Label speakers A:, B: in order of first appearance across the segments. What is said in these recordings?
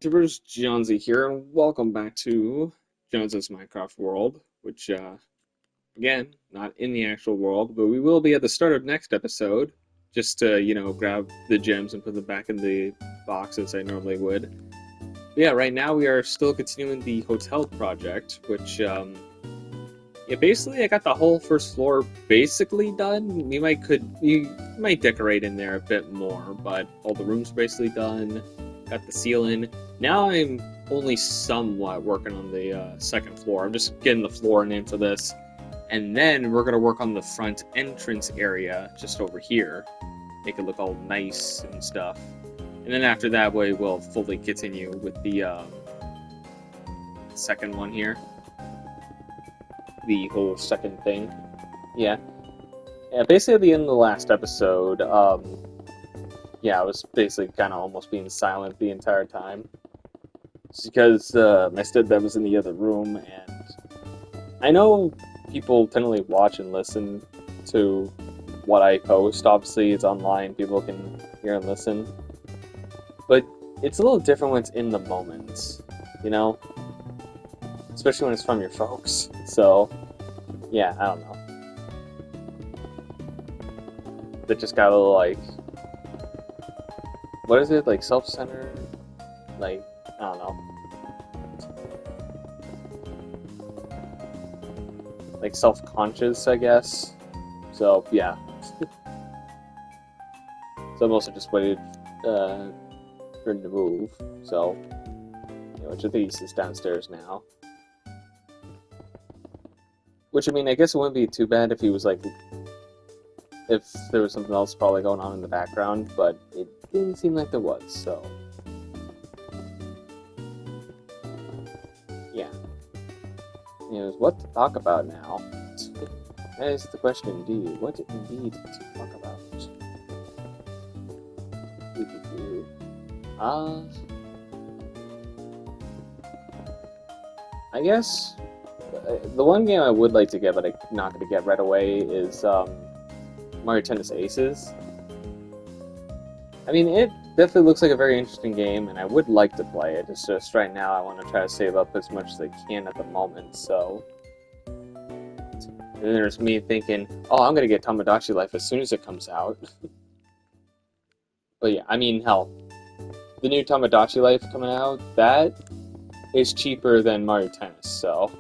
A: YouTubers, Johnzza here, and welcome back to Johnzza's Minecraft world, which, again, not in the actual world, but we will be at the start of next episode, just to, grab the gems and put them back in the box as I normally would. But yeah, right now we are still continuing the hotel project, which, yeah, basically I got the whole first floor basically done. We might decorate in there a bit more, but all the rooms are basically done. Got the ceiling. Now I'm only somewhat working on the second floor. I'm just getting the flooring in for this. And then we're going to work on the front entrance area just over here. Make it look all nice and stuff. And then after that way, we'll fully continue with the second one here. The whole second thing. Yeah. Yeah, basically at the end of the last episode, yeah, I was basically kind of almost being silent the entire time. It's because my stepdad was in the other room, and I know people generally watch and listen to what I post. Obviously, it's online, people can hear and listen. But it's a little different when it's in the moment, you know? Especially when it's from your folks. So, yeah, I don't know. That just got a little, like... What is it? Like, self-centered? Like, I don't know. Like, self-conscious, I guess. So, yeah. So I mostly just waited for him to move. So, which I think he's downstairs now. Which, I mean, I guess it wouldn't be too bad if he was, like... If there was something else probably going on in the background, but it didn't seem like there was, so... Yeah. What to talk about now? That is the question indeed. What indeed to talk about? I guess... The one game I would like to get, but I'm not going to get right away, is Mario Tennis Aces. I mean, it definitely looks like a very interesting game, and I would like to play it. It's just right now I want to try to save up as much as I can at the moment, so... And then there's me thinking, oh, I'm going to get Tomodachi Life as soon as it comes out. But yeah, I mean, hell, the new Tomodachi Life coming out, that is cheaper than Mario Tennis, so...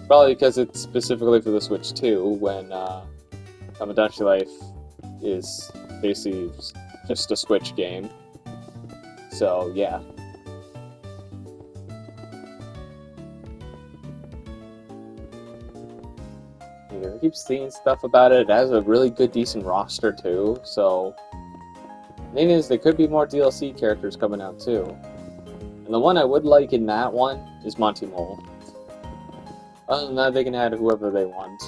A: Probably because it's specifically for the Switch 2, when Tomodachi Life is basically just a Switch game. So, yeah. I keep seeing stuff about it. It has a really good, decent roster, too. So, the thing is, there could be more DLC characters coming out, too. And the one I would like in that one is Monty Mole. Other than that, they can add whoever they want.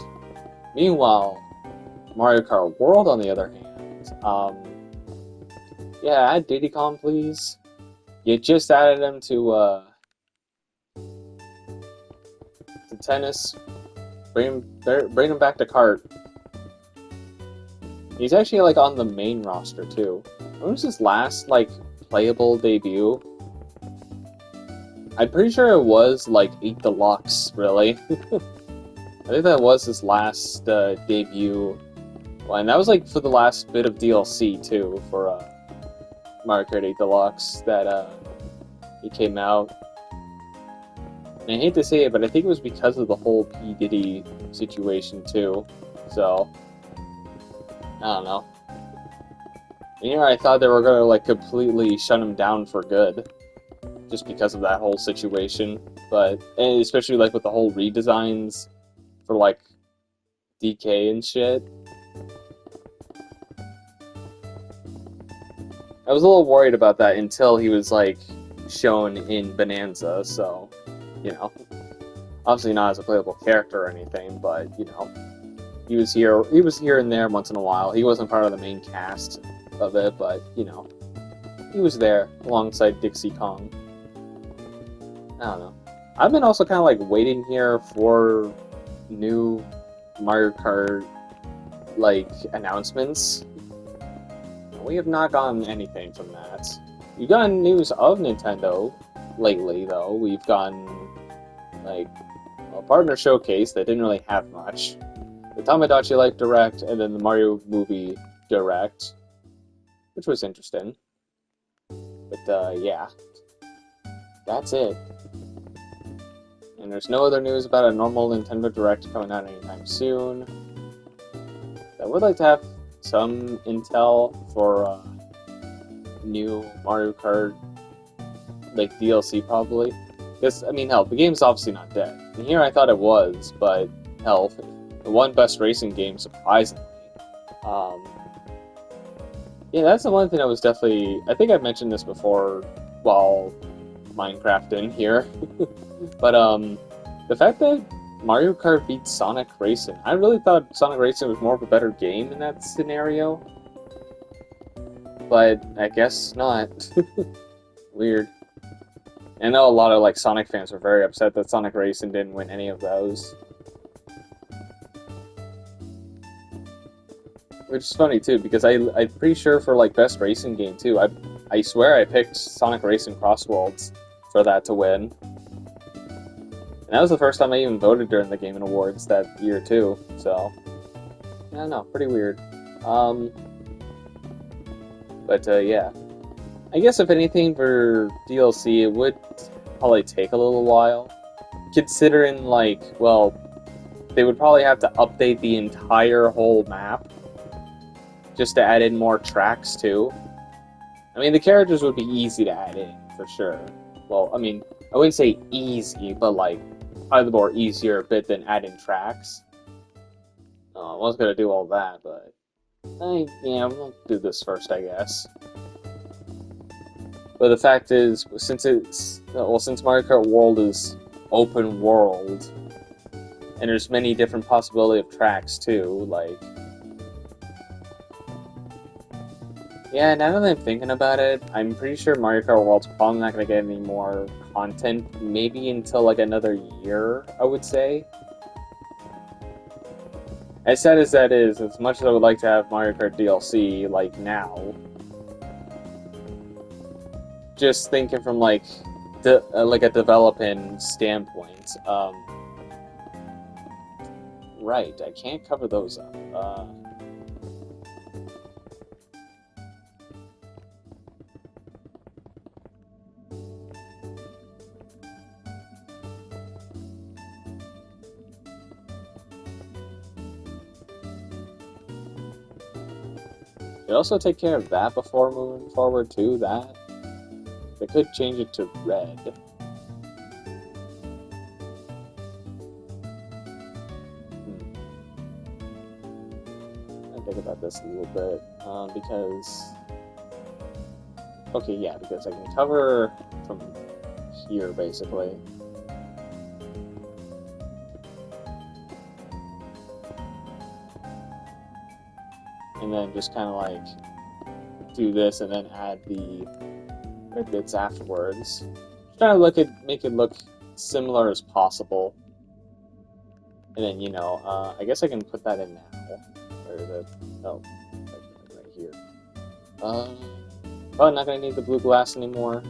A: Meanwhile, Mario Kart World, on the other hand, yeah, add Diddy Kong, please. You just added him to tennis. Bring him back to kart. He's actually like on the main roster too. When was his last like playable debut? I'm pretty sure it was like 8 Deluxe, really. I think that was his last debut. Well, and that was like for the last bit of DLC too for Mario Kart 8 Deluxe that he came out. And I hate to say it, but I think it was because of the whole P. Diddy situation too. So I don't know. And here I thought they were gonna like completely shut him down for good, just because of that whole situation. But and especially like with the whole redesigns for like DK and shit. I was a little worried about that until he was like shown in Bonanza, so obviously not as a playable character or anything, but he was here and there once in a while. He wasn't part of the main cast of it, but he was there alongside Dixie Kong. I don't know. I've been also kind of like waiting here for new Mario Kart like announcements. We have not gotten anything from that. We've gotten news of Nintendo lately, though. We've gotten, like, a partner showcase that didn't really have much. The Tamagotchi Life Direct, and then the Mario movie Direct, which was interesting. But, yeah. That's it. And there's no other news about a normal Nintendo Direct coming out anytime soon. I would like to have some intel for new Mario Kart, like DLC probably. Because, I mean, hell, the game's obviously not dead. And here I thought it was, but hell, it won Best Racing Game surprisingly. Yeah, that's the one thing I was definitely. I think I've mentioned this before while Minecraft in here. But the fact that Mario Kart beat Sonic Racing, I really thought Sonic Racing was more of a better game in that scenario. But I guess not. Weird. I know a lot of like Sonic fans were very upset that Sonic Racing didn't win any of those. Which is funny too, because I'm pretty sure for like best racing game too, I swear I picked Sonic Racing Cross Worlds for that to win. And that was the first time I even voted during the Game & Awards that year too, so I don't know, pretty weird. But yeah. I guess if anything for DLC, it would probably take a little while. Considering, like, well, they would probably have to update the entire whole map just to add in more tracks, too. I mean, the characters would be easy to add in, for sure. Well, I mean, I wouldn't say easy, but, like, probably the more easier bit than adding tracks. I was gonna do all that, but yeah, we'll do this first, I guess. But the fact is, since Mario Kart World is open world, and there's many different possibility of tracks too, like, yeah. Now that I'm thinking about it, I'm pretty sure Mario Kart World's probably not gonna get any more content, maybe until like another year, I would say. As sad as that is, as much as I would like to have Mario Kart DLC, like, now, just thinking from, like, like a developing standpoint, right, I can't cover those up, They also take care of that before moving forward, too, that. They could change it to red. I think about this a little bit, because... Okay, yeah, because I can cover from here, basically. And then just kind of like do this and then add the red bits afterwards. Just trying to make it look similar as possible. And then, you know, I guess I can put that in now. Where is it? Oh, right here. Probably not gonna need the blue glass anymore.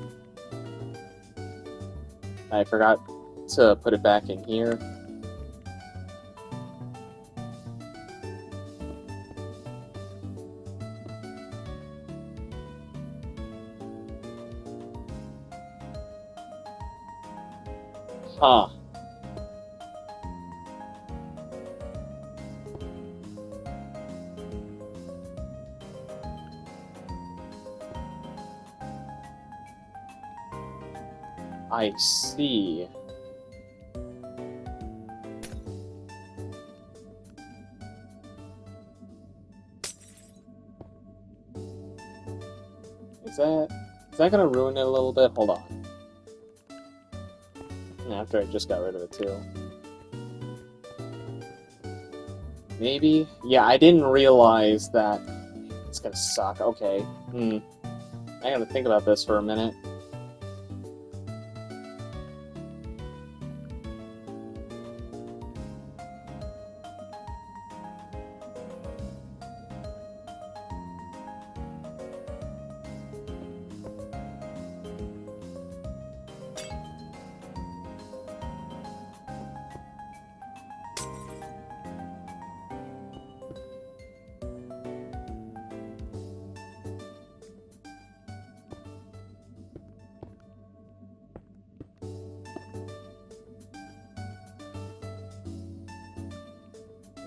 A: I forgot to put it back in here. Huh. I see. Is that gonna ruin it a little bit? Hold on. After I just got rid of it too. Maybe? Yeah, I didn't realize that. It's gonna suck. Okay. I gotta think about this for a minute.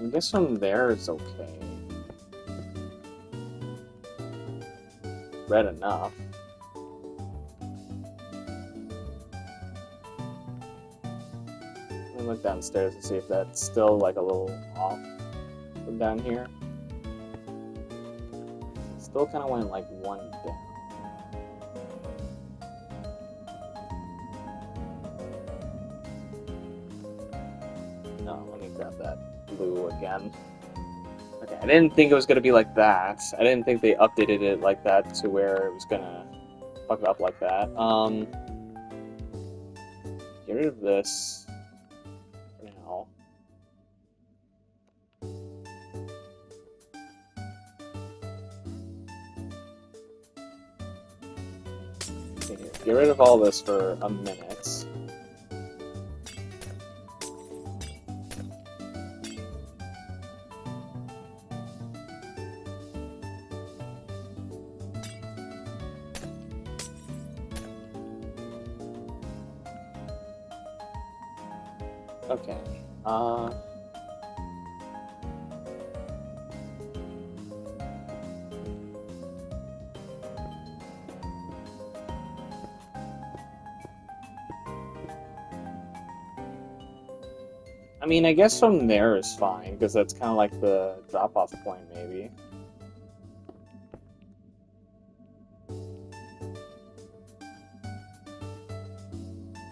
A: I guess from there it's okay. Red enough. Let me look downstairs and see if that's still like a little off from down here. Still kind of went like one down. No, let me grab that blue again. Okay, I didn't think it was gonna be like that. I didn't think they updated it like that to where it was gonna fuck it up like that. Get rid of this for now. Okay, get rid of all this for a minute. Okay. I mean, I guess from there is fine, because that's kind of like the drop-off point, maybe. Yeah,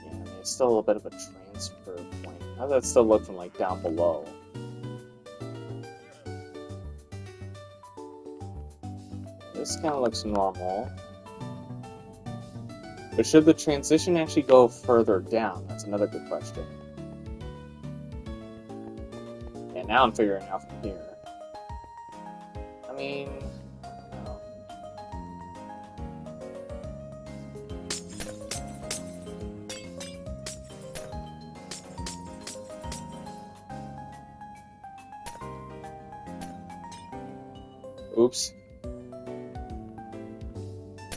A: I mean, it's still a little bit of a transfer point. How does that still look from, like, down below? This kind of looks normal. But should the transition actually go further down? That's another good question. Yeah, now I'm figuring it out from here. I mean, I don't know. Oops.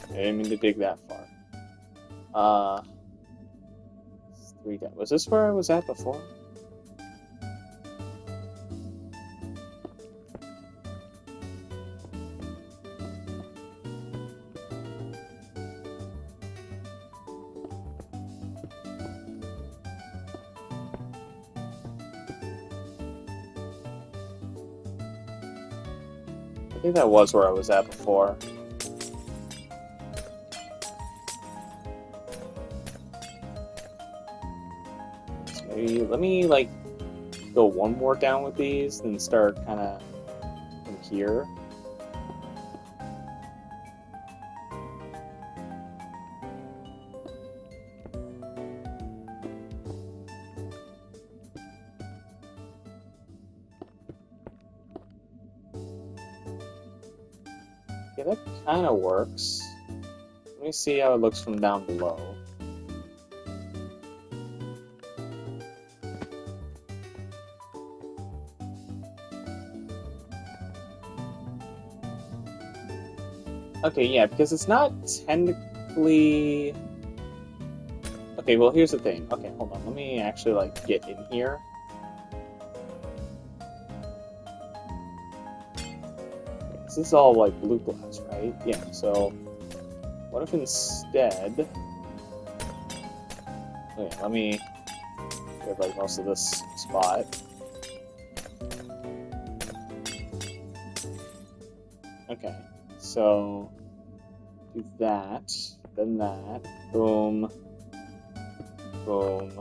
A: I didn't mean to dig that far. It's 3 down. Was this where I was at before? I think that was where I was at before. So maybe let me like go one more down with these, then start kind of from here. Yeah, that kind of works. Let me see how it looks from down below. Okay, yeah, because it's not technically... Okay, well, here's the thing. Okay, hold on. Let me actually, like, get in here. This is all, like, blue glass, right? Yeah, so... What if instead... Okay, let me get, like, most of this spot. Okay, so... Do that, then that, boom, boom,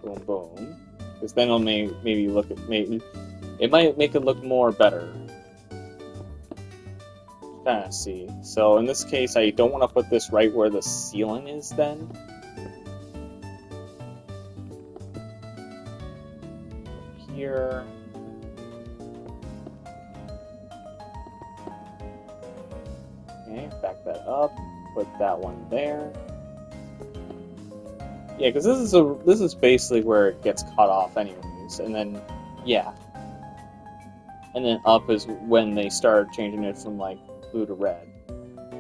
A: boom, boom. Because then it'll maybe look at it might make it look more better. Kind of see. So in this case, I don't want to put this right where the ceiling is. Then here. Okay, back that up. Put that one there. Yeah, because this is basically where it gets cut off, anyways. And then, yeah, and then up is when they start changing it from like blue to red.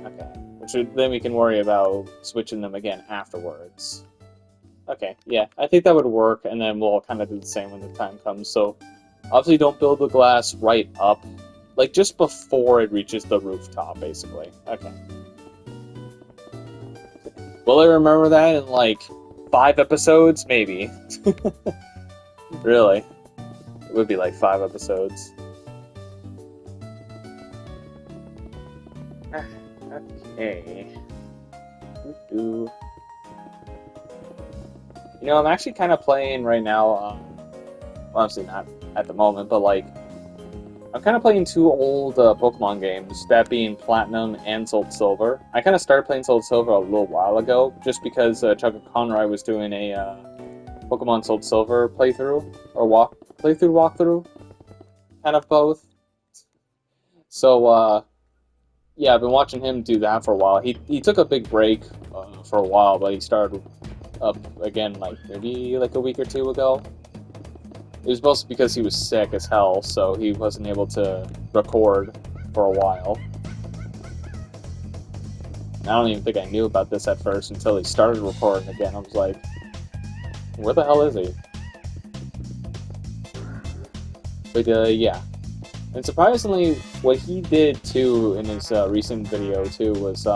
A: Okay, then we can worry about switching them again afterwards. Okay, yeah, I think that would work, and then we'll kind of do the same when the time comes. So Obviously, don't build the glass right up. Like, just before it reaches the rooftop, basically. Okay. Will I remember that in, like, 5 episodes? Maybe. Really. It would be, like, 5 episodes. Okay. You know, I'm actually kind of playing right now, well, obviously not at the moment, but, like, I'm kind of playing 2 old Pokemon games, that being Platinum and Soul Silver. I kind of started playing Soul Silver a little while ago, just because Chuck Conroy was doing a Pokemon Soul Silver playthrough, or walkthrough, kind of both. So, yeah, I've been watching him do that for a while. He took a big break for a while, but he started up again, like, maybe like a week or 2 ago. It was mostly because he was sick as hell, so he wasn't able to record for a while. I don't even think I knew about this at first until he started recording again. I was like, where the hell is he? But, yeah. And surprisingly, what he did, too, in his recent video, too, was,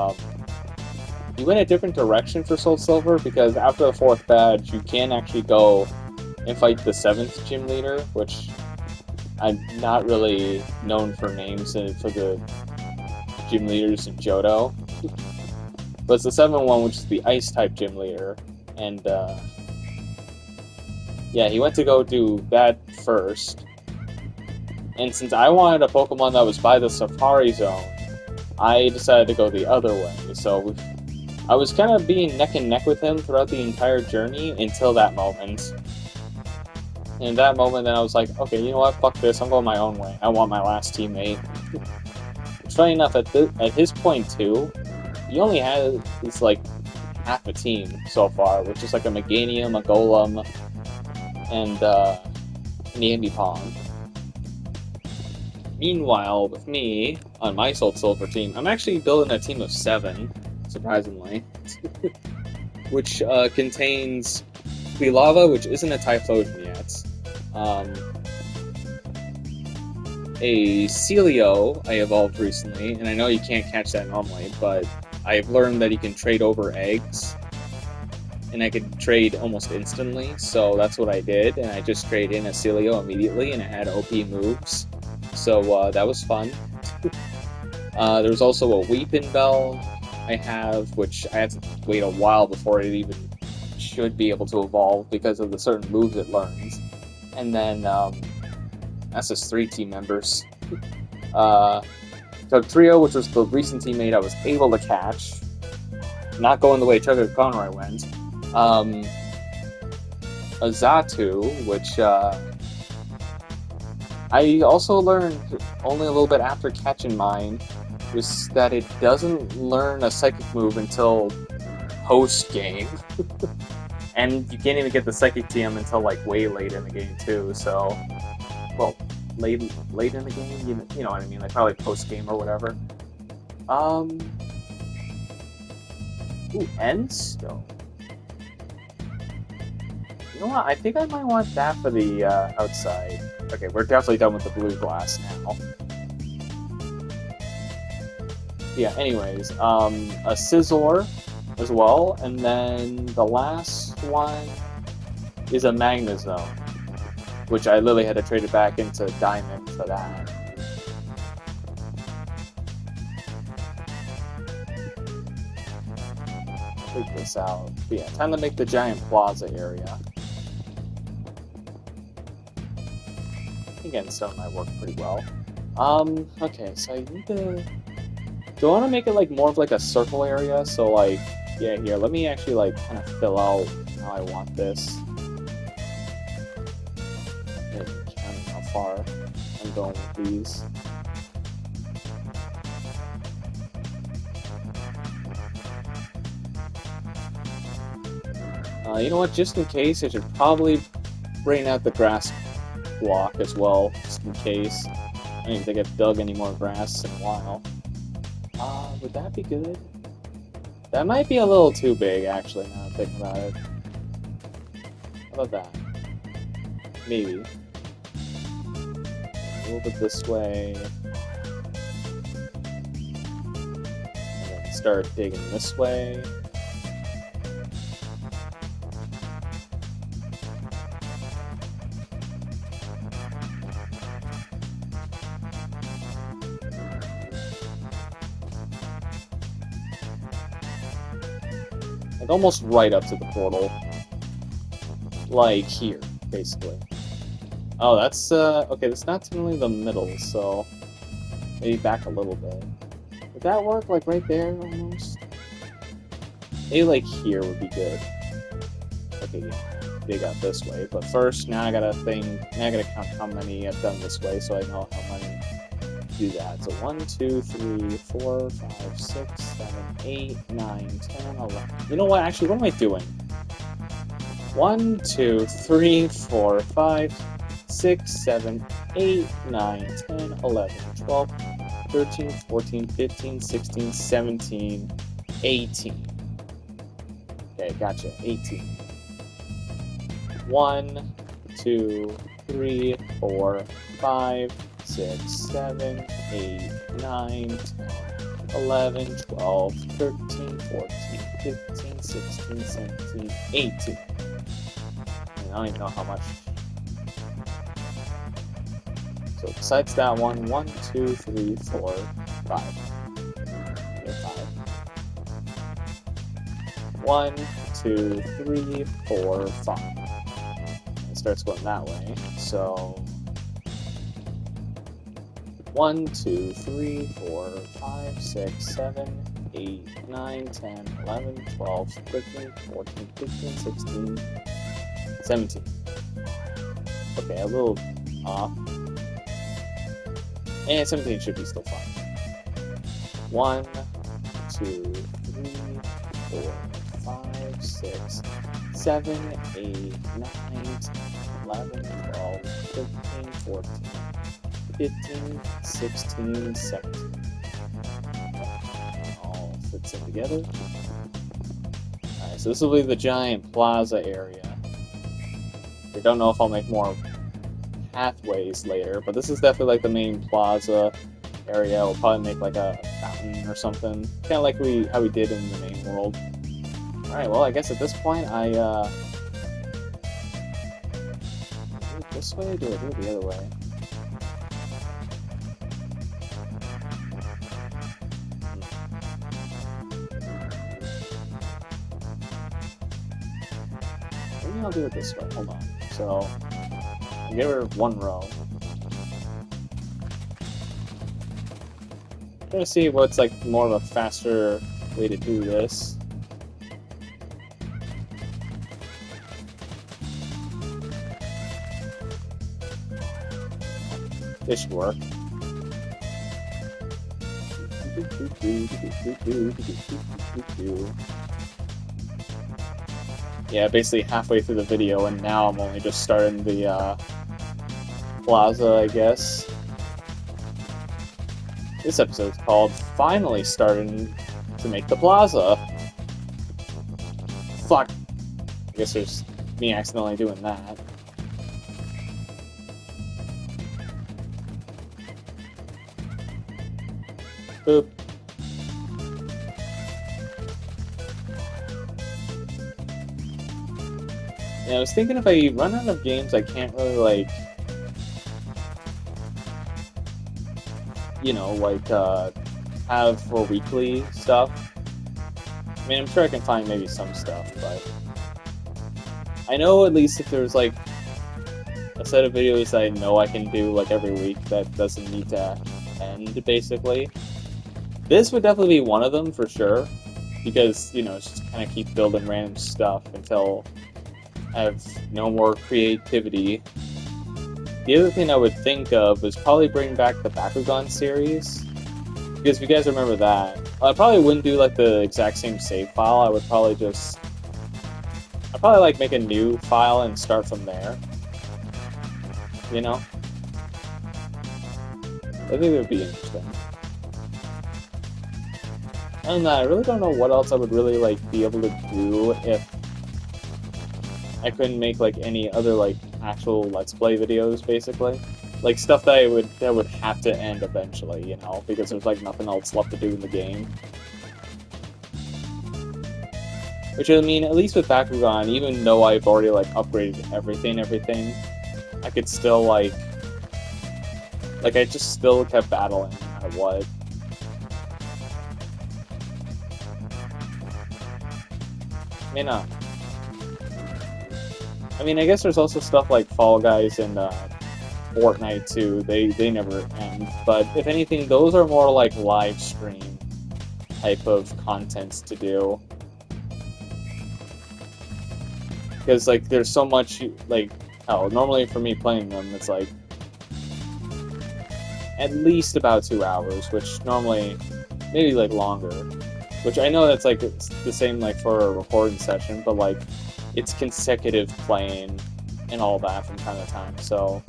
A: he went a different direction for Soul Silver, because after the 4th badge, you can actually go and fight the 7th gym leader, which I'm not really known for names for the gym leaders in Johto. But it's the 7th one, which is the Ice-type gym leader. And, yeah, he went to go do that first. And since I wanted a Pokemon that was by the Safari Zone, I decided to go the other way. So I was kind of being neck and neck with him throughout the entire journey until that moment. And in that moment, then I was like, okay, you know what, fuck this, I'm going my own way. I want my last teammate. Which, funny enough, at his point, too, he only has, like, half a team so far, which is like a Meganium, a Golem, and, an Ambipom. Meanwhile, with me, on my Soul Silver team, I'm actually building a team of 7, surprisingly, which, contains Quilava, which isn't a Typhlosion yet, a Celio I evolved recently, and I know you can't catch that normally, but I've learned that you can trade over eggs, and I could trade almost instantly, so that's what I did, and I just traded in a Celio immediately, and it had OP moves, so that was fun. There was also a Weepinbell I have, which I had to wait a while before it even should be able to evolve because of the certain moves it learns. And then, that's just 3 team members. Trio, which was the recent teammate I was able to catch. Not going the way Chuck Conroy went. A Xatu, which, I also learned only a little bit after catching mine, was that it doesn't learn a psychic move until post-game. And you can't even get the Psychic TM until, like, way late in the game, too, so... Well, late in the game? You know what I mean, like, probably post-game or whatever. Ooh, Endstone. You know what, I think I might want that for the, outside. Okay, we're definitely done with the blue glass now. Yeah, anyways, a Scizor as well, and then the last one is a Magnezone, which I literally had to trade it back into Diamond for that. Take this out. But yeah, time to make the giant plaza area. Again, stone might work pretty well. Okay, so I need to... Do I want to make it, like, more of, like, a circle area? So, like, yeah, here, let me actually, like, kind of fill out how I want this. I don't know how far I'm going with these. You know what, just in case, I should probably bring out the grass block as well, just in case. I don't even think I've dug any more grass in a while. Would that be good? That might be a little too big, actually, now I'm thinking about it. How about that? Maybe. little bit this way. And then start digging this way. Like almost right up to the portal. Like here, basically. Oh, that's, okay, that's not really the middle, so maybe back a little bit. Would that work, like, right there, almost? Maybe, like, here would be good. Okay, yeah, dig out this way, but first, now I gotta count how many I've done this way, so I know how many do that. So 1, 2, 3, 4, 5, 6, 7, 8, 9, 10, 11. You know what, actually, what am I doing? 1, 2, 3, 4, 5, 6, 7, 8, 9, 10, 11, 12, 13, 14, 15, 16, 17, 18. Okay, gotcha. 18. 1, 2, 3, 4, 5, 6, 7, 8, 9, 10, 11, 12, 13, 14, 15, 16, 17, 18. I don't even know how much. So besides that one, 1, 2, 3, 4, 5. Okay, 5. 1, 2, 3, 4, 5. It starts going that way. So 1, 2, 3, 4, 5, 6, 7, 8, 9, 10, 11, 12, 13, 14, 15, 16, 17. Okay, a little off. And 17 should be still fine. 1, 2, 3, 4, 5, 6, 7, 8, 9, 10, 11, 12, 13, 14, 15, 16, 17. All fits in together. Alright, so this will be the giant plaza area. I don't know if I'll make more pathways later, but this is definitely like the main plaza area. We'll probably make like a fountain or something, kind of like how we did in the main world. All right, well, I guess at this point I do it this way, or do I do it the other way? Maybe I'll do it this way. Hold on. So get rid of one row. I'm trying to see what's like more of a faster way to do this. This should work. Yeah, basically halfway through the video, and now I'm only just starting the plaza, I guess. This episode's called Finally Starting to Make the Plaza. Fuck. I guess there's me accidentally doing that. Boop. Yeah, I was thinking if I run out of games I can't really, like, you know, like, have for weekly stuff. I mean, I'm sure I can find maybe some stuff, but I know at least if there's, like, a set of videos that I know I can do, like, every week that doesn't need to end, basically. This would definitely be one of them, for sure, because, you know, it's just kind of keep building random stuff until I have no more creativity. The other thing I would think of is probably bring back the Bakugan series, because if you guys remember that, I probably wouldn't do like the exact same save file. I would probably just, I'd probably like make a new file and start from there. You know, I think it would be interesting. Other than that, I really don't know what else I would really like be able to do if I couldn't make like any other like actual Let's Play videos, basically. like stuff that would have to end eventually, you know, because there's like nothing else left to do in the game. Which, I mean, at least with Bakugan, even though I've already like upgraded everything, I could still like I just still kept battling no matter what. I mean, I guess there's also stuff like Fall Guys and Fortnite too. They never end. But if anything, those are more like live stream type of contents to do. Because like there's so much like normally for me playing them, it's like at least about 2 hours, which normally maybe like longer. Which I know that's like it's the same like for a recording session, but like it's consecutive playing and all that from time to time, so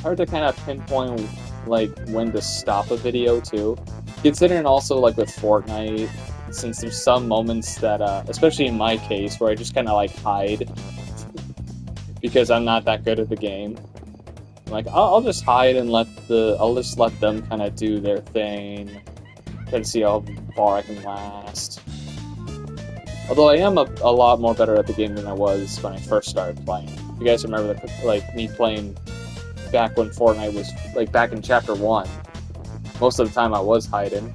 A: hard to kind of pinpoint like when to stop a video too. Considering also like with Fortnite, since there's some moments that, especially in my case, where I just kind of like hide because I'm not that good at the game. I'm like I'll just hide and I'll just let them kind of do their thing, try to see how far I can last. Although I am a lot more better at the game than I was when I first started playing. You guys remember that, like me playing back when Fortnite was like back in Chapter 1. Most of the time I was hiding.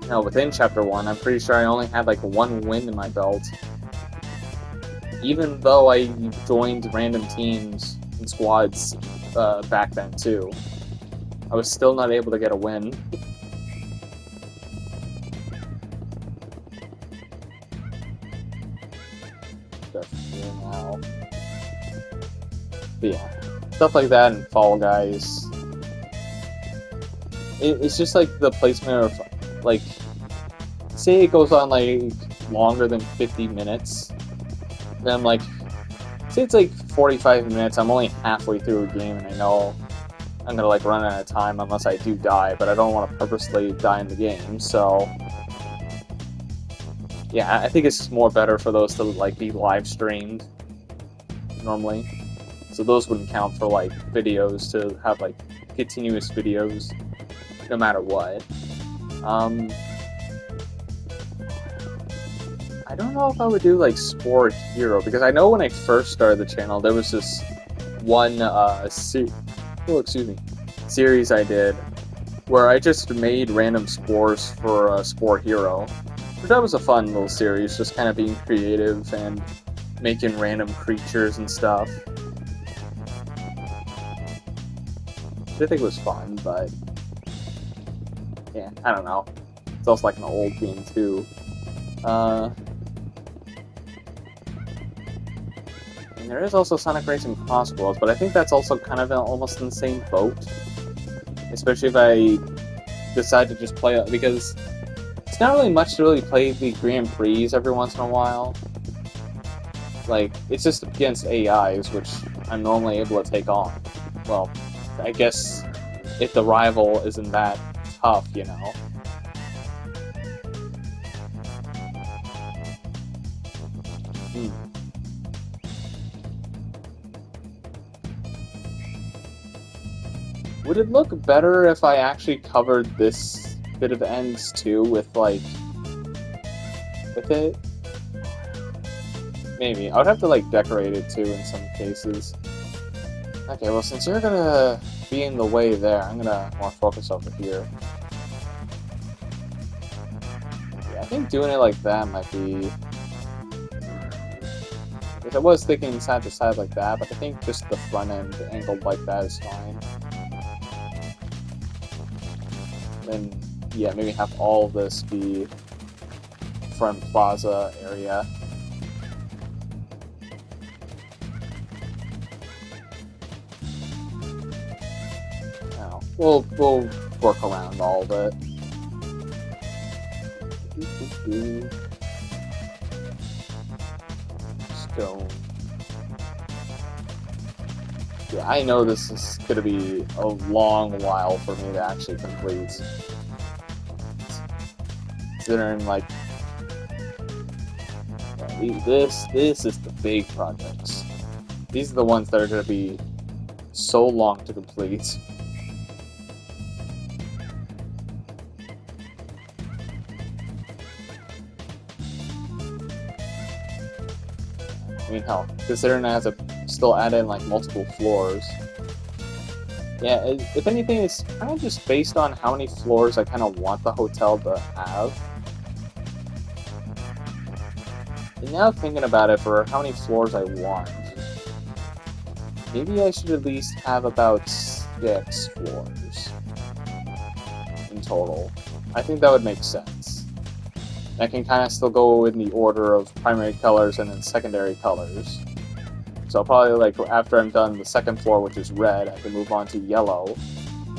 A: No, within Chapter 1, I'm pretty sure I only had like 1 win in my belt. Even though I joined random teams and squads back then too. I was still not able to get a win. Just here now. But yeah, stuff like that and Fall Guys. It's just like the placement of, like, say it goes on like longer than 50 minutes. Then I'm like, say it's like 45 minutes, I'm only halfway through a game and I know I'm gonna like run out of time unless I do die, but I don't want to purposely die in the game, so yeah, I think it's more better for those to like be live streamed normally. So those wouldn't count for like videos to have like continuous videos no matter what. I don't know if I would do like Sport Hero, because I know when I first started the channel there was this one series I did where I just made random spores for Sport Hero. But that was a fun little series, just kind of being creative and making random creatures and stuff. I think it was fun, but yeah, I don't know. It's also like an old game too. And there is also Sonic Racing Cross Worlds, but I think that's also kind of almost in the same boat. Especially if I decide to just play it, because it's not really much to really play the Grand Prix every once in a while. Like, it's just against AIs, which I'm normally able to take on. Well, I guess if the rival isn't that tough, you know. Would it look better if I actually covered this bit of ends too with it? Maybe. I would have to like decorate it too in some cases. Okay, well since you're gonna be in the way there, I'm gonna more focus over here. Yeah, I think doing it like that might be... Because I was thinking side to side like that, but I think just the front end angled like that is fine. And yeah, maybe have all of this be front plaza area. Now, we'll work around all of it. Stone. Yeah, I know this is going to be a long while for me to actually complete. Considering, like... Okay. This is the big projects. These are the ones that are going to be so long to complete. I mean, hell, considering I have to still add in like multiple floors. Yeah, if anything, it's kind of just based on how many floors I kind of want the hotel to have. And now thinking about it, for how many floors I want, maybe I should at least have about 6 floors in total. I think that would make sense. I can kind of still go in the order of primary colors and then secondary colors. So probably like after I'm done the second floor, which is red, I can move on to yellow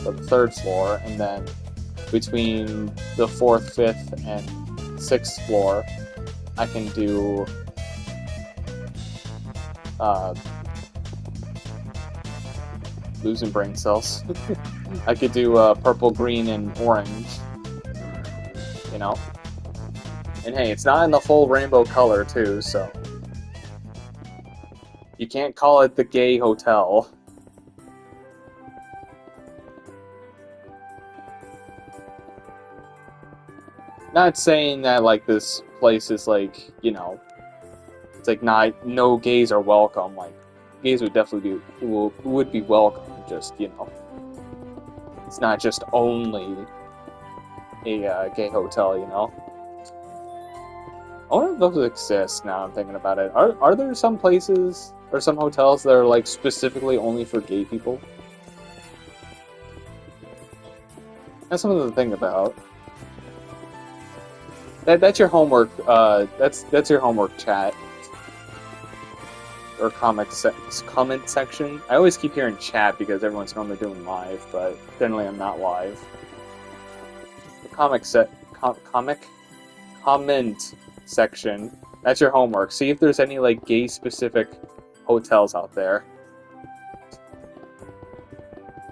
A: for the third floor, and then between the 4th, 5th, and 6th floor, I can do losing brain cells. I could do purple, green, and orange. You know? And hey, it's not in the full rainbow color too, so you can't call it the gay hotel. Not saying that like this place is like, you know, it's like no gays are welcome. Like gays would definitely would be welcome. Just, you know, it's not just only a gay hotel, you know. I wonder if those exist now I'm thinking about it. Are there some places or some hotels that are like specifically only for gay people? That's something to think about. That's your homework. That's your homework, chat or comment section. I always keep hearing chat because everyone's normally doing live, but generally I'm not live. The comment section. That's your homework. See if there's any like gay specific hotels out there.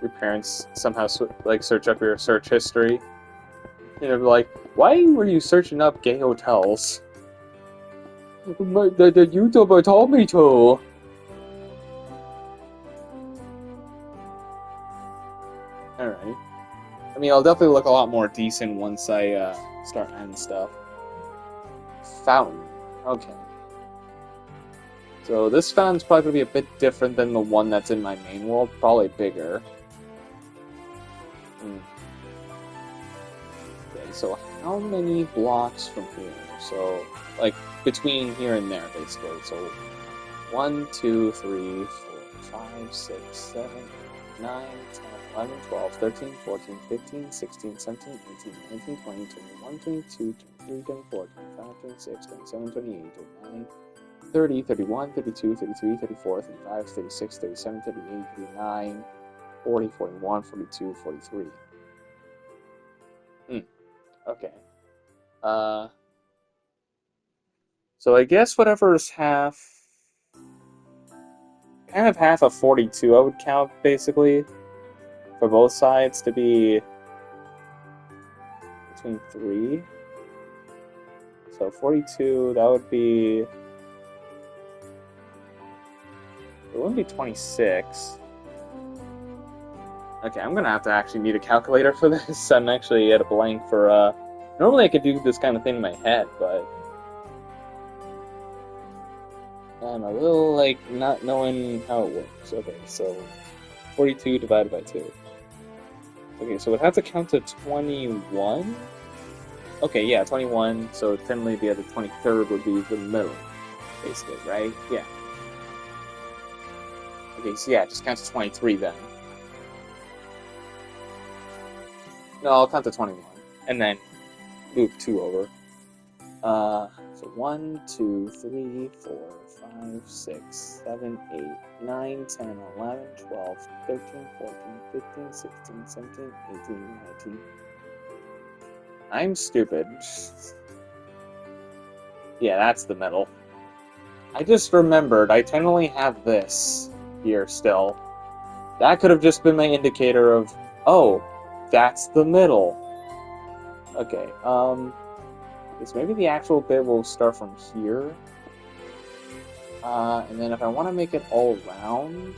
A: Your parents somehow like search up your search history. You know, like, why were you searching up gay hotels? The YouTuber told me to. Alright. I mean, I'll definitely look a lot more decent once I start adding stuff. Fountain. Okay. So this fountain's probably going to be a bit different than the one that's in my main world. Probably bigger. Okay, so how many blocks from here? So, like, between here and there, basically. So, 1, 2, 3, 4, 5, 6, 7, 8, 9, 10, 11, 12, 13, 14, 15, 16, 17, 18, 19, 20, 21, 22, 23, 24, 25, 26, 27, 28, 29, 30, 31, 32, 33, 34, 35, 36, 37, 38, 39, 40, 41, 42, 43. Okay. So I guess whatever's half of 42 I would count, basically, for both sides to be between 3. So 42, that would be... It wouldn't be 26. Okay, I'm gonna have to actually need a calculator for this. I'm actually at a blank for, normally I could do this kind of thing in my head, but I'm a little, like, not knowing how it works. Okay, so 42 divided by 2. Okay, so it has to count to 21? Okay, yeah, 21, so technically the other 23rd would be the middle, basically, right? Yeah. Okay, so yeah, it just counts to 23 then. No, I'll count to 21, and then move 2 over. So 1, 2, 3, 4, 5, 6, 7, 8, 9, 10, 11, 12, 13, 14, 15, 16, 17, 18, 19. I'm stupid. Yeah, that's the middle. I just remembered, I technically have this here still. That could have just been my indicator of, oh, that's the middle. Okay, so maybe the actual bit will start from here. And then if I want to make it all round,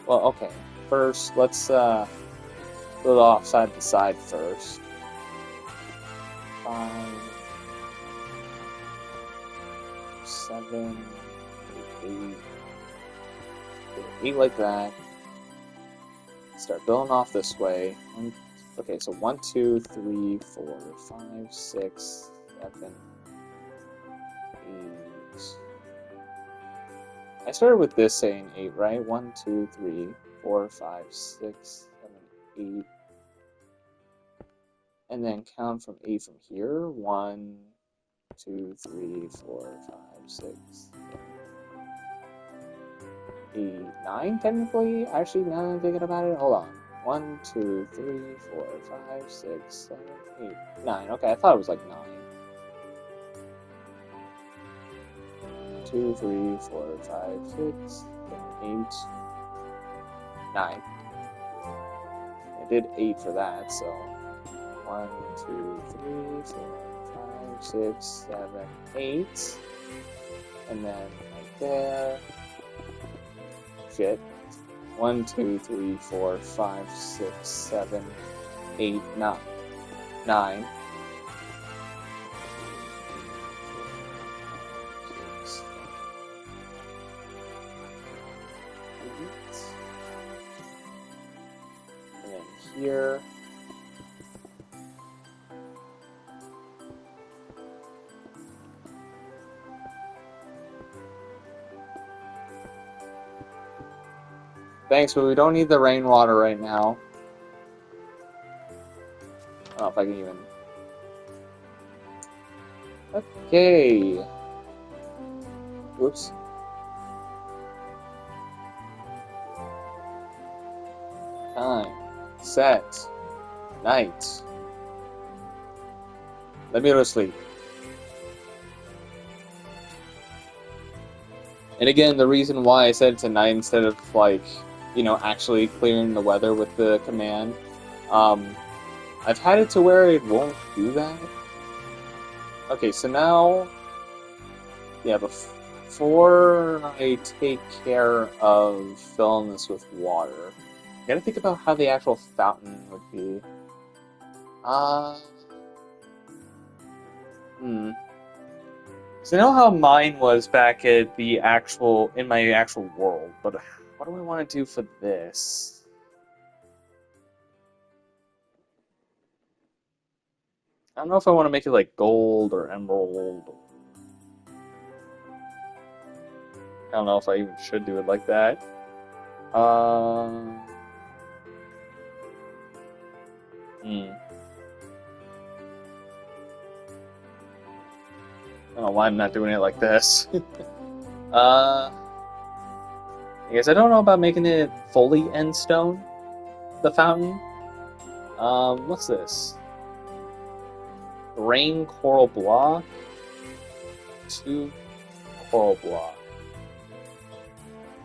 A: well, okay. First, let's build off side to side first. 5, 7, 8, 8 like that. Start building off this way. Okay, so 1, 2, 3, 4, 5, 6, 7, 8. I started with this saying 8, right? 1, 2, 3, 4, 5, 6, 7, 8. And then count from 8 from here. 1, 2, 3, 4, 5, 6, 7, 8, 9, technically. Actually, now that I'm thinking about it, hold on. 1, 2, 3, 4, 5, 6, 7, 8, 9. Okay, I thought it was like 9. 2, 3, 4, 5, 6, 7, 8, 9. I did 8 for that, so 1, 2, 3, 4, 5, 6, 7, 8. And then right there. Shit. 1, 2, 3, 4, 5, 6, 7, 8, 9. 9. 6, 8. And then here. Thanks, but we don't need the rainwater right now. I don't know if I can even... Okay. Whoops. Time. Set. Night. Let me go to sleep. And again, the reason why I said tonight instead of, like, you know, actually clearing the weather with the command, I've had it to where it won't do that. Okay, so now, yeah, before I take care of filling this with water, I gotta think about how the actual fountain would be. So I know how mine was back at the actual, in my actual world, but what do I want to do for this? I don't know if I want to make it like gold or emerald. I don't know if I even should do it like that. I don't know why I'm not doing it like this. I guess I don't know about making it fully end stone, the fountain. What's this? Rain coral block. 2 coral block.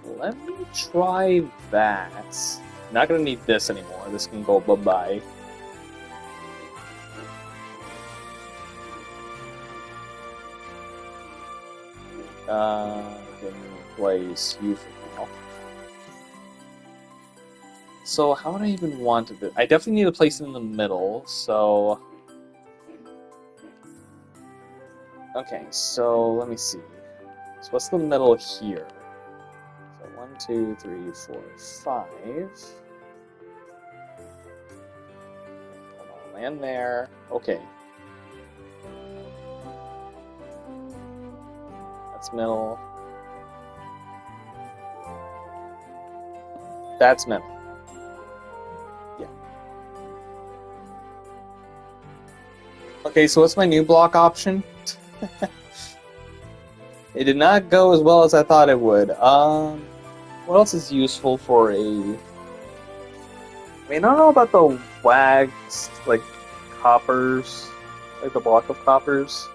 A: Let me try that. Not gonna need this anymore. This can go bye-bye. Can place you for now. So how would I even want it? I definitely need to place it in the middle, so... Okay, so let me see. So what's the middle here? So 1, 2, 3, 4, 5. Come on, land there. Okay. That's middle. That's middle. Yeah. Okay, so what's my new block option? It did not go as well as I thought it would. What else is useful for a... I mean, I don't know about the wax, like, coppers. Like the block of coppers.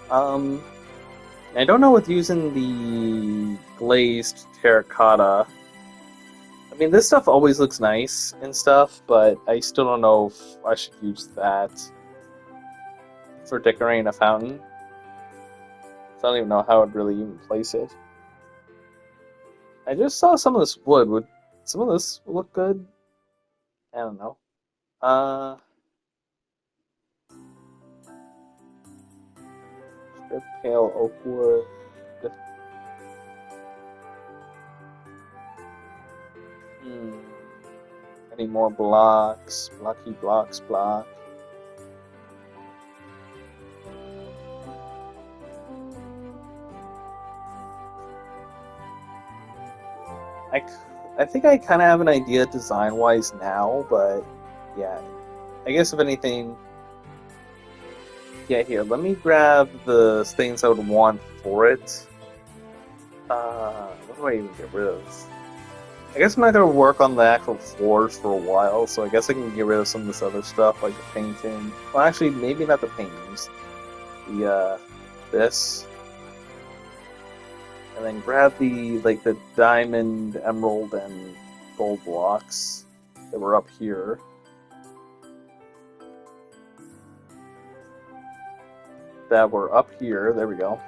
A: I don't know with using the glazed terracotta. I mean, this stuff always looks nice and stuff, but I still don't know if I should use that for decorating a fountain.
B: So I don't even know how I'd really even place it. I just saw some of this wood. Would some of this look good? I don't know. Strip pale oak wood. Hmm. Any more blocks? Blocky blocks, block. I, I think I kind of have an idea design-wise now, but yeah. I guess if anything, yeah, here, let me grab the things I would want for it. What do I even get rid of? I guess I'm not gonna work on the actual floors for a while, so I guess I can get rid of some of this other stuff, like the painting. Well, actually, maybe not the paintings. This. And then grab the diamond, emerald, and gold blocks that were up here. There we go.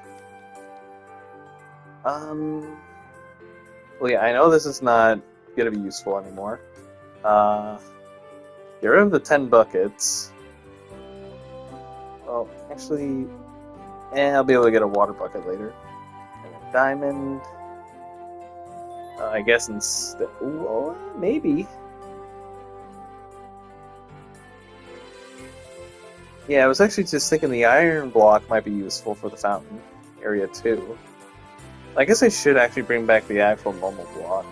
B: Well, yeah, I know this is not gonna be useful anymore. Get rid of the 10 buckets. Well, actually, I'll be able to get a water bucket later. And a diamond. I guess instead, well, maybe. Yeah, I was actually just thinking the iron block might be useful for the fountain area too. I guess I should actually bring back the actual normal block.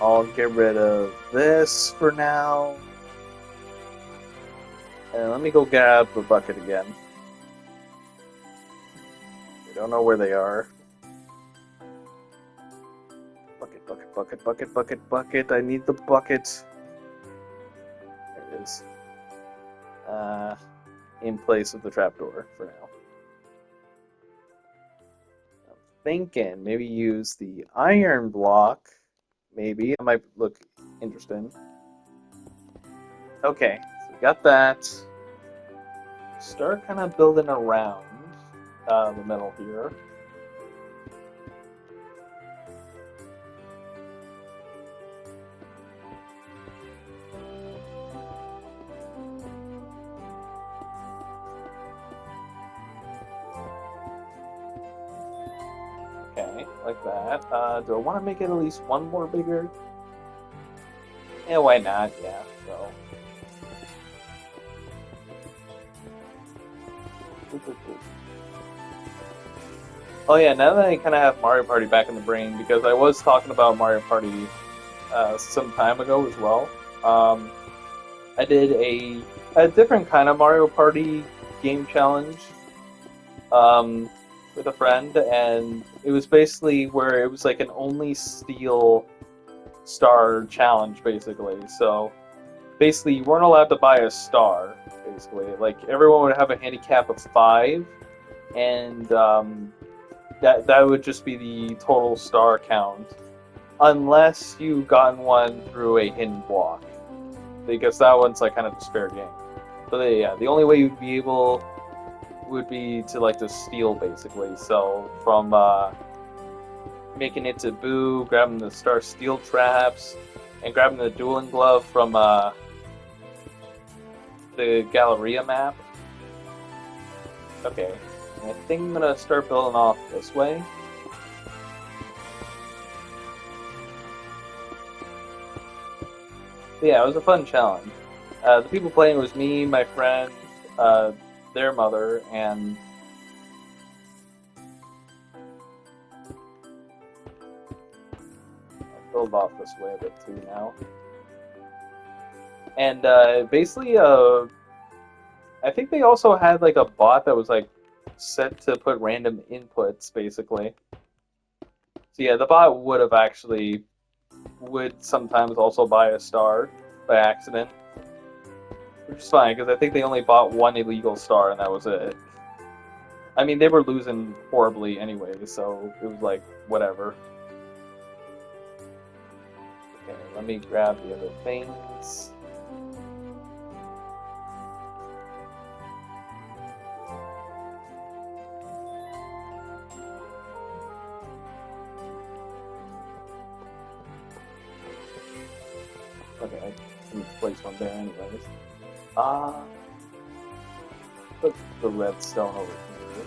B: I'll get rid of this for now. And let me go grab the bucket again. I don't know where they are. Bucket, bucket, bucket, bucket, bucket, bucket. I need the bucket. There it is. In place of the trapdoor for now. I'm thinking maybe use the iron block. Maybe. That might look interesting. Okay, so we got that. Start kind of building around the middle here. Okay, like that. Do I want to make it at least one more bigger? Yeah, why not? Yeah, so. Oh yeah, now that I kind of have Mario Party back in the brain, because I was talking about Mario Party some time ago as well. I did a different kind of Mario Party game challenge with a friend, and it was basically where it was like an only steal star challenge, basically. So basically, you weren't allowed to buy a star. Basically, like everyone would have a handicap of 5, and that would just be the total star count, unless you gotten one through a hidden block, because that one's like kind of a fair game. So yeah, the only way you'd be able would be to like to steal basically. So from making it to Boo, grabbing the star steel traps, and grabbing the dueling glove from the Galleria map. Okay, I think I'm gonna start building off this way. But yeah, it was a fun challenge. The people playing was me, my friend, their mother, and I'll build off this way a bit too now. And basically, I think they also had like a bot that was like set to put random inputs, basically. So yeah, the bot would sometimes also buy a star by accident, which is fine because I think they only bought one illegal star and that was it. I mean, they were losing horribly anyway, so it was like whatever. Okay, let me grab the other things. Okay, I can place one there anyways. Uh, put the redstone over here.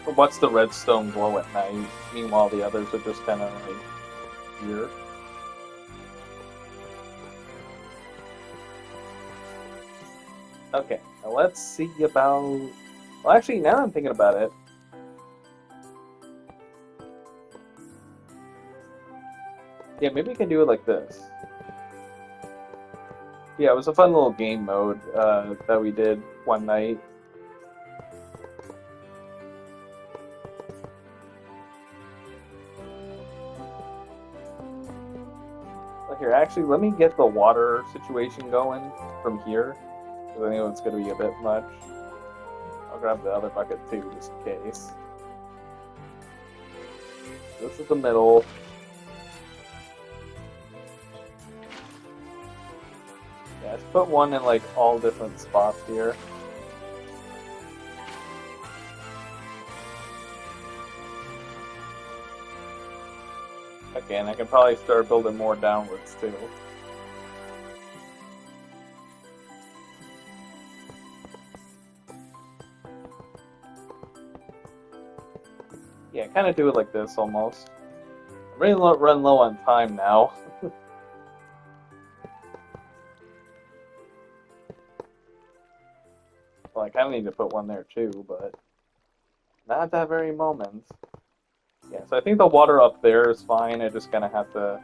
B: But what's the redstone glow at night? Meanwhile, the others are just kind of like here. Okay, now let's see about... Well, actually, now I'm thinking about it. Yeah, maybe we can do it like this. Yeah, it was a fun little game mode that we did one night. Here, actually, let me get the water situation going from here, because I know it's going to be a bit much. I'll grab the other bucket too, just in case. This is the middle. Yeah, let's put one in like all different spots here. Okay, and I can probably start building more downwards too. Yeah, kind of do it like this almost. I'm ready to run low on time now. Well, I kind of need to put one there too, but not at that very moment. Yeah, so I think the water up there is fine. I just kind of have to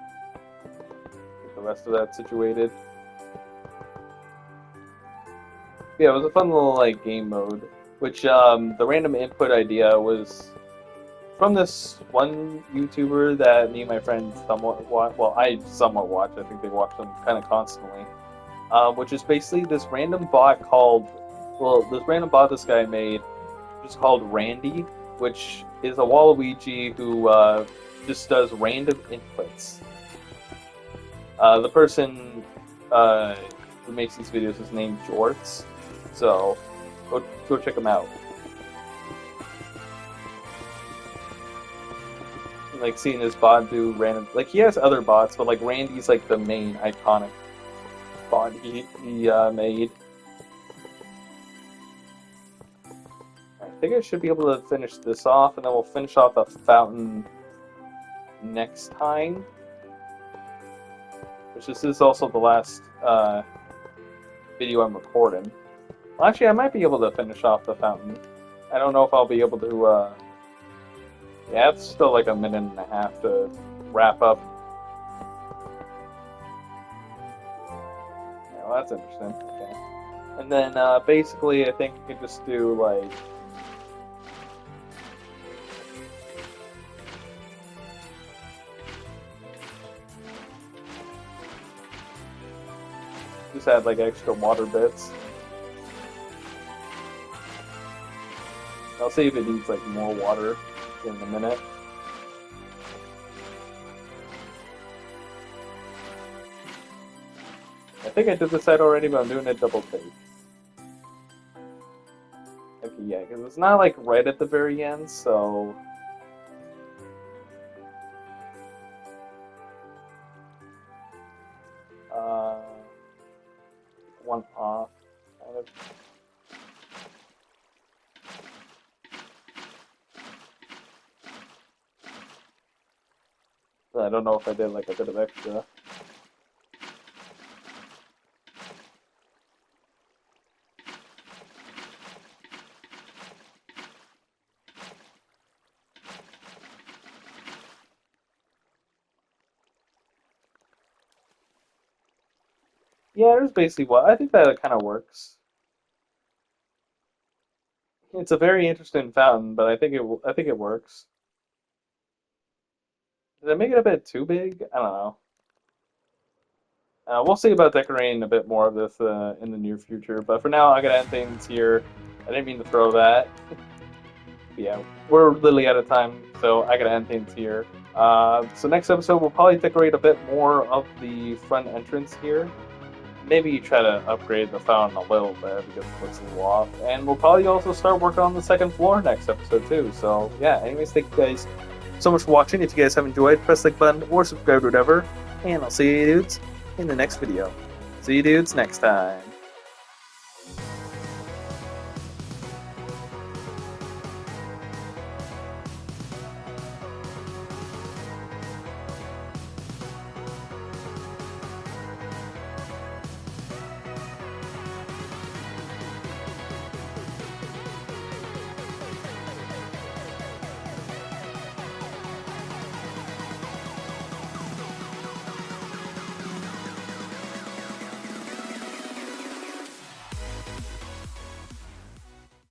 B: get the rest of that situated. Yeah, it was a fun little like game mode, which the random input idea was from this one YouTuber that me and my friends somewhat watch. Well, I somewhat watch. I think they watch them kind of constantly. Which is basically this random bot called, well, this random bot this guy made, which is called Randy, which is a Waluigi who just does random inputs. The person who makes these videos is named Johnzza, so go check him out. Like seeing his bot do random, like he has other bots, but like Randy's like the main iconic bot he made. I think I should be able to finish this off, and then we'll finish off the fountain next time. Which this is also the last video I'm recording. Well, actually, I might be able to finish off the fountain. I don't know if I'll be able to... Yeah, it's still like a minute and a half to wrap up. Yeah, well, that's interesting. Okay. And then basically, I think we can just do like... Just add like extra water bits. I'll see if it needs like more water in a minute. I think I did this side already, but I'm doing a double take. Okay, yeah, because it's not like right at the very end, so... one off, kind of. I don't know if I did like a bit of extra. Yeah, there's basically what I think that kind of works. It's a very interesting fountain, but I think it works. Did I make it a bit too big? I don't know. We'll see about decorating a bit more of this in the near future, but for now, I gotta end things here. I didn't mean to throw that. Yeah, we're literally out of time, so I gotta end things here. So next episode, we'll probably decorate a bit more of the front entrance here. Maybe try to upgrade the fountain a little bit because it looks a little off. And we'll probably also start working on the second floor next episode too. So yeah, anyways, thank you guys so much for watching. If you guys have enjoyed, press the like button or subscribe or whatever. and I'll see you dudes in the next video. See you dudes next time.